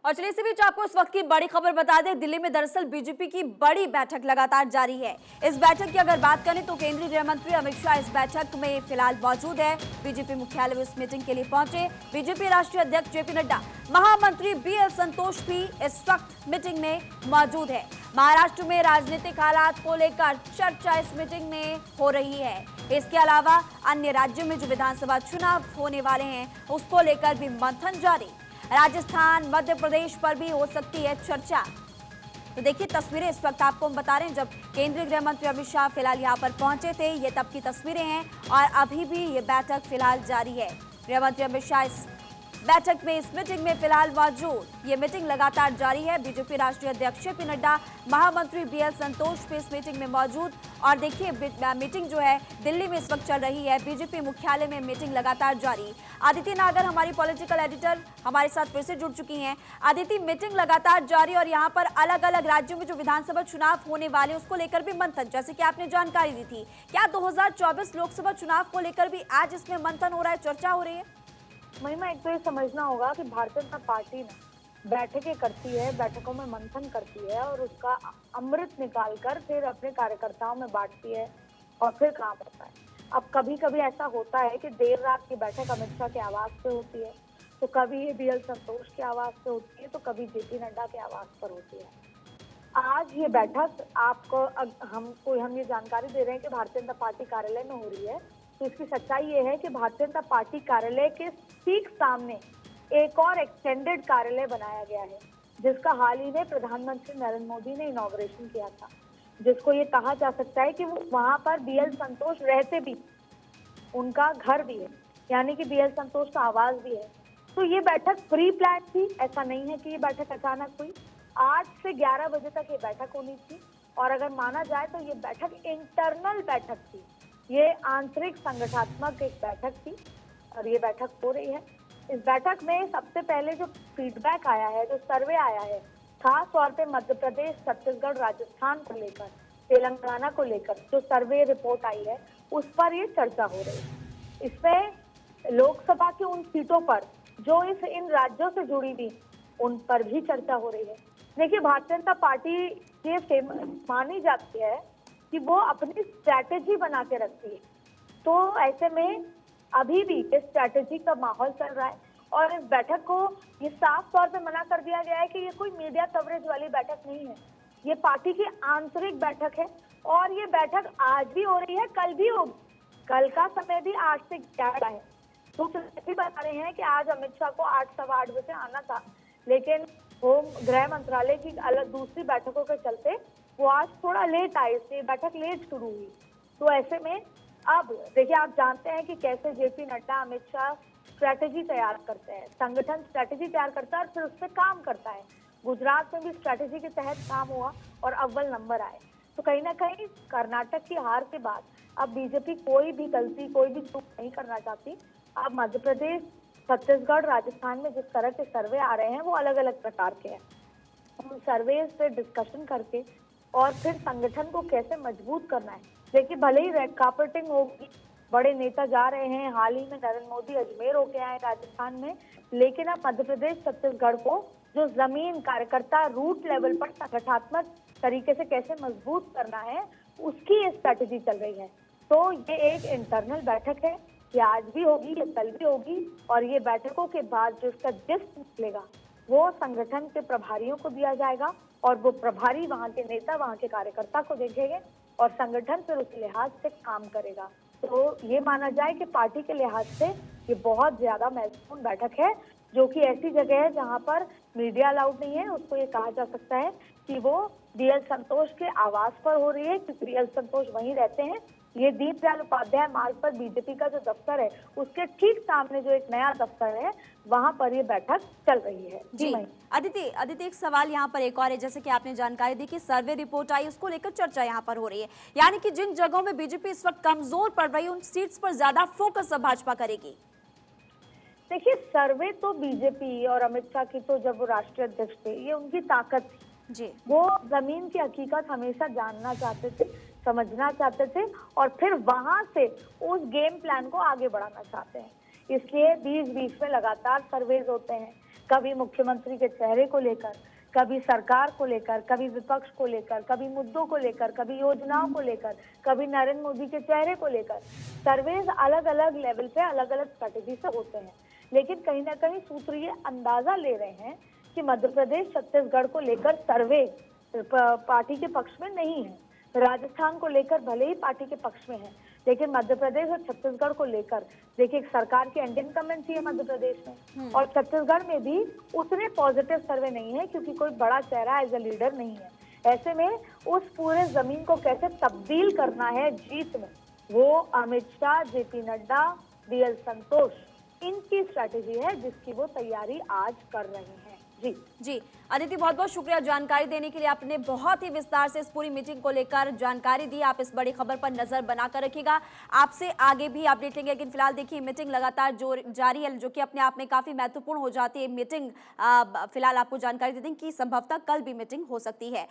और चलिए इसी बीच आपको इस वक्त की बड़ी खबर बता दें। दिल्ली में दरअसल बीजेपी की बड़ी बैठक लगातार जारी है। इस बैठक की अगर बात करें तो केंद्रीय गृह मंत्री अमित शाह इस बैठक में फिलहाल मौजूद है। बीजेपी मुख्यालय में इस मीटिंग के लिए पहुंचे। बीजेपी राष्ट्रीय अध्यक्ष जेपी नड्डा, महामंत्री बीएल संतोष भी इस वक्त मीटिंग में मौजूद है। महाराष्ट्र में राजनीतिक हालात को लेकर चर्चा इस मीटिंग में हो रही है। इसके अलावा अन्य राज्यों में जो विधानसभा चुनाव होने वाले हैं उसको लेकर भी मंथन जारी। राजस्थान, मध्य प्रदेश पर भी हो सकती है चर्चा। तो देखिए तस्वीरें इस वक्त आपको हम बता रहे हैं, जब केंद्रीय गृह मंत्री अमित शाह फिलहाल यहां पर पहुंचे थे, ये तब की तस्वीरें हैं और अभी भी ये बैठक फिलहाल जारी है। गृह मंत्री अमित शाह इस बैठक में, इस मीटिंग में फिलहाल मौजूद। ये मीटिंग लगातार जारी है। बीजेपी राष्ट्रीय अध्यक्ष जेपी नड्डा, महामंत्री बीएल संतोष भी इस मीटिंग में मौजूद। और देखिए मीटिंग जो है दिल्ली में इस वक्त चल रही है। बीजेपी मुख्यालय में मीटिंग लगातार जारी। आदिति नागर हमारी पॉलिटिकल एडिटर हमारे साथ फिर से जुड़ चुकी हैं। आदिति, मीटिंग लगातार जारी और यहाँ पर अलग अलग राज्यों में जो विधानसभा चुनाव होने वाले उसको लेकर भी मंथन, जैसे कि आपने जानकारी दी थी। क्या 2024 लोकसभा चुनाव को लेकर भी आज इसमें मंथन हो रहा है, चर्चा हो रही है? महिमा, एक तो ये समझना होगा कि भारतीय जनता पार्टी ना बैठकें करती है, बैठकों में मंथन करती है और उसका अमृत निकालकर फिर अपने कार्यकर्ताओं में बांटती है और फिर काम होता है। अब कभी कभी ऐसा होता है कि देर रात की बैठक अमित शाह के आवाज पे होती है, तो कभी ये बीएल संतोष के आवाज पे होती है, तो कभी जेपी नड्डा के आवाज पर होती है। आज ये बैठक आपको हम ये जानकारी दे रहे हैं कि भारतीय जनता पार्टी कार्यालय में हो रही है, तो इसकी सच्चाई ये है कि भारतीय जनता पार्टी कार्यालय के ठीक सामने एक और एक्सटेंडेड कार्यालय बनाया गया है, जिसका हाल ही में प्रधानमंत्री नरेंद्र मोदी ने इनॉग्रेशन किया था, जिसको ये कहा जा सकता है कि वो वहां पर बीएल संतोष रहते भी, उनका घर भी है, यानी कि बीएल संतोष का आवास भी है। तो ये बैठक प्री प्लान थी, ऐसा नहीं है कि ये बैठक अचानक हुई। 8 से 11 बजे तक ये बैठक होनी थी और अगर माना जाए तो ये बैठक इंटरनल बैठक थी, ये आंतरिक संगठनात्मक एक बैठक थी और ये बैठक हो रही है। इस बैठक में सबसे पहले जो फीडबैक आया है, जो सर्वे आया है, खास तौर पे मध्य प्रदेश, छत्तीसगढ़, राजस्थान को लेकर, तेलंगाना को लेकर जो सर्वे रिपोर्ट आई है उस पर ये चर्चा हो रही है। इसमें लोकसभा की उन सीटों पर जो इन राज्यों से जुड़ी थी उन पर भी चर्चा हो रही है। देखिए, भारतीय जनता पार्टी ये मानी जाती है कि वो अपनी स्ट्रैटेजी बना के रखती है, तो ऐसे में अभी भी इस स्ट्रैटेजी का माहौल चल रहा है और इस बैठक को ये साफ तौर पे मना कर दिया गया है कि ये कोई मीडिया कवरेज वाली बैठक नहीं है, ये पार्टी की आंतरिक बैठक है और ये बैठक आज भी हो रही है, कल भी होगी। कल का समय भी 8 से 11 है। तो बता रहे हैं कि आज अमित शाह को 8 सवा 8 बजे आना था, लेकिन होम गृह मंत्रालय की अलग दूसरी बैठकों के चलते वो आज थोड़ा लेट आए, इसलिए बैठक लेट शुरू हुई। तो ऐसे में अब देखिए, आप जानते हैं कि कैसे जेपी नड्डा, अमित शाह स्ट्रैटेजी तैयार करते हैं, संगठन स्ट्रैटेजी तैयार करता है और फिर उस पर काम करता है। गुजरात में भी स्ट्रैटेजी के तहत काम हुआ और अव्वल नंबर आए। तो कहीं ना कहीं कर्नाटक की हार के बाद अब बीजेपी कोई भी गलती, कोई भी चूक नहीं करना चाहती। अब मध्य प्रदेश, छत्तीसगढ़, राजस्थान में जिस तरह के सर्वे आ रहे हैं वो अलग अलग प्रकार के हैं। उन सर्वेज पे डिस्कशन करके और फिर संगठन को कैसे मजबूत करना है। देखिए, भले ही रेड कार्पेटिंग होगी, बड़े नेता जा रहे हैं, हाल ही में नरेंद्र मोदी अजमेर होके आए राजस्थान में, लेकिन अब मध्य प्रदेश, छत्तीसगढ़ को जो जमीन कार्यकर्ता रूट लेवल पर संगठनात्मक तरीके से कैसे मजबूत करना है, उसकी ये स्ट्रैटेजी चल रही है। तो ये एक इंटरनल बैठक है, ये आज भी होगी, ये कल भी होगी और ये बैठकों के बाद जो इसका जिस्ट निकलेगा वो संगठन के प्रभारियों को दिया जाएगा और वो प्रभारी वहाँ के नेता, वहाँ के कार्यकर्ता को देखेंगे और संगठन फिर उस लिहाज से काम करेगा। तो ये माना जाए कि पार्टी के लिहाज से ये बहुत ज्यादा महत्वपूर्ण बैठक है, जो कि ऐसी जगह है जहाँ पर मीडिया अलाउड नहीं है। उसको ये कहा जा सकता है कि वो बीएल संतोष के आवास पर हो रही है, क्योंकि बीएल संतोष वहीं रहते हैं। ये दीनदयाल उपाध्याय मार्ग पर बीजेपी का जो दफ्तर है उसके ठीक सामने जो एक नया दफ्तर है, वहां पर ये बैठक चल रही है। जी अदिति, एक सवाल यहाँ पर एक और है, जैसे कि आपने जानकारी दी कि सर्वे रिपोर्ट आई, उसको लेकर चर्चा यहाँ पर हो रही है, यानी कि जिन जगहों में बीजेपी इस वक्त कमजोर पड़ रही है उन सीट्स पर ज्यादा फोकस अब भाजपा करेगी। देखिए, सर्वे तो बीजेपी और अमित शाह की, तो जब वो राष्ट्रीय अध्यक्ष थे, ये उनकी ताकत थी जी। वो जमीन की हकीकत हमेशा जानना चाहते थे, समझना चाहते थे और फिर वहां से उस गेम प्लान को आगे बढ़ाना चाहते हैं। इसलिए बीच बीच में लगातार सर्वेज होते हैं, कभी मुख्यमंत्री के चेहरे को लेकर, कभी सरकार को लेकर, कभी विपक्ष को लेकर, कभी मुद्दों को लेकर, कभी योजनाओं को लेकर, कभी नरेंद्र मोदी के चेहरे को लेकर। सर्वेज अलग अलग लेवल पे अलग अलग स्ट्रेटेजी से होते हैं, लेकिन कहीं ना कहीं सूत्र ये अंदाजा ले रहे हैं कि मध्य प्रदेश छत्तीसगढ़ को लेकर सर्वे पार्टी के पक्ष में नहीं है। राजस्थान को लेकर भले ही पार्टी के पक्ष में है, लेकिन मध्य प्रदेश और छत्तीसगढ़ को लेकर देखिए सरकार की एंटी इनकम्बेंसी है मध्य प्रदेश में, और छत्तीसगढ़ में भी उतने पॉजिटिव सर्वे नहीं है क्योंकि कोई बड़ा चेहरा एज ए लीडर नहीं है। ऐसे में उस पूरे जमीन को कैसे तब्दील करना है जीत में, वो अमित शाह, जेपी नड्डा, बीएल संतोष, इनकी स्ट्रैटेजी है जिसकी वो तैयारी आज कर रहे हैं। जी अदिति, बहुत बहुत शुक्रिया जानकारी देने के लिए। आपने बहुत ही विस्तार से इस पूरी मीटिंग को लेकर जानकारी दी। आप इस बड़ी खबर पर नजर बनाकर रखिएगा, आपसे आगे भी अपडेट लेंगे। लेकिन फिलहाल देखिए मीटिंग लगातार जो जारी है, जो कि अपने आप में काफी महत्वपूर्ण हो जाती है मीटिंग। फिलहाल आपको जानकारी दे दें कि संभवतः कल भी मीटिंग हो सकती है।